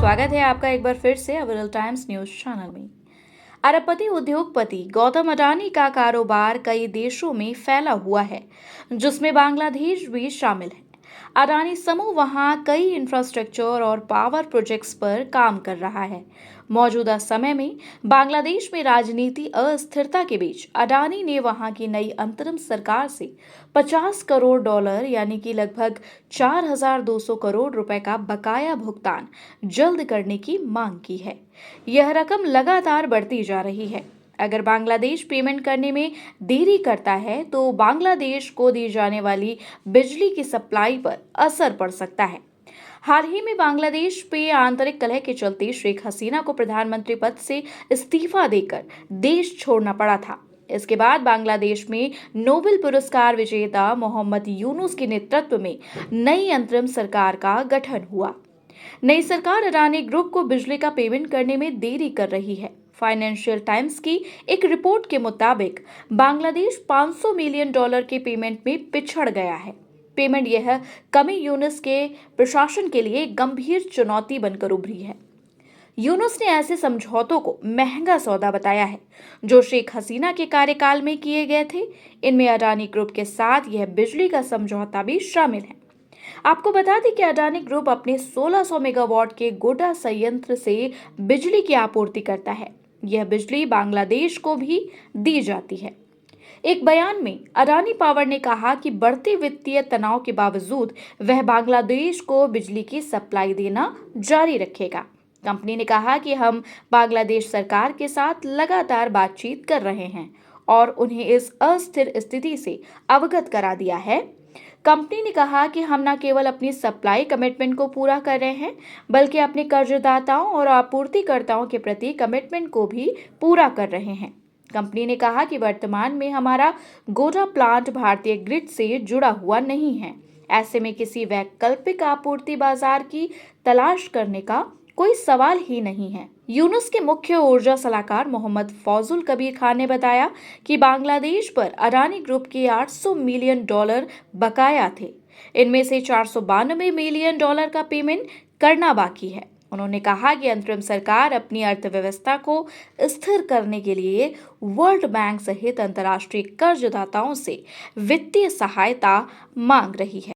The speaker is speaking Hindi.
स्वागत है आपका एक बार फिर से अविरल टाइम्स न्यूज चैनल में। अरबपति उद्योगपति गौतम अडानी का कारोबार कई देशों में फैला हुआ है, जिसमें बांग्लादेश भी शामिल है। अडानी समूह वहां कई इंफ्रास्ट्रक्चर और पावर प्रोजेक्ट्स पर काम कर रहा है। मौजूदा समय में बांग्लादेश में राजनीति अस्थिरता के बीच अडानी ने वहां की नई अंतरिम सरकार से 50 करोड़ डॉलर यानी कि लगभग 4,200 करोड़ रुपए का बकाया भुगतान जल्द करने की मांग की है। यह रकम लगातार बढ़ती जा रही है। अगर बांग्लादेश पेमेंट करने में देरी करता है तो बांग्लादेश को दी जाने वाली बिजली की सप्लाई पर असर पड़ सकता है। हाल ही में बांग्लादेश पे आंतरिक कलह के चलते शेख हसीना को प्रधानमंत्री पद से इस्तीफा देकर देश छोड़ना पड़ा था। इसके बाद बांग्लादेश में नोबेल पुरस्कार विजेता मोहम्मद यूनुस के नेतृत्व में नई अंतरिम सरकार का गठन हुआ। नई सरकार अडानी ग्रुप को बिजली का पेमेंट करने में देरी कर रही है। फाइनेंशियल टाइम्स की एक रिपोर्ट के मुताबिक बांग्लादेश 500 मिलियन डॉलर के पेमेंट में पिछड़ गया है। पेमेंट यह कमी यूनुस के प्रशासन के लिए गंभीर चुनौती बनकर उभरी है। यूनुस ने ऐसे समझौतों को महंगा सौदा बताया है जो शेख हसीना के कार्यकाल में किए गए थे। इनमें अडानी ग्रुप के साथ यह बिजली का समझौता भी शामिल है। आपको बता दें कि अडानी ग्रुप अपने 1600 मेगावाट के गोडा संयंत्र से बिजली की आपूर्ति करता है। यह बिजली बांग्लादेश को भी दी जाती है। एक बयान में अडानी पावर ने कहा कि बढ़ते वित्तीय तनाव के बावजूद वह बांग्लादेश को बिजली की सप्लाई देना जारी रखेगा। कंपनी ने कहा कि हम बांग्लादेश सरकार के साथ लगातार बातचीत कर रहे हैं और उन्हें इस अस्थिर स्थिति से अवगत करा दिया है। कंपनी ने कहा कि हम न केवल अपनी सप्लाई कमिटमेंट को पूरा कर रहे हैं, बल्कि अपने कर्जदाताओं और आपूर्तिकर्ताओं के प्रति कमिटमेंट को भी पूरा कर रहे हैं। कंपनी ने कहा कि वर्तमान में हमारा गोडा प्लांट भारतीय ग्रिड से जुड़ा हुआ नहीं है। ऐसे में किसी वैकल्पिक आपूर्ति बाजार की तलाश करने का कोई सवाल ही नहीं है। यूनुस के मुख्य ऊर्जा सलाहकार मोहम्मद फौजुल कबीर खान ने बताया कि बांग्लादेश पर अडानी ग्रुप के 800 मिलियन डॉलर बकाया थे। इनमें से 492 मिलियन डॉलर का पेमेंट करना बाकी है। उन्होंने कहा कि अंतरिम सरकार अपनी अर्थव्यवस्था को स्थिर करने के लिए वर्ल्ड बैंक सहित अंतर्राष्ट्रीय कर्जदाताओं से वित्तीय सहायता मांग रही है।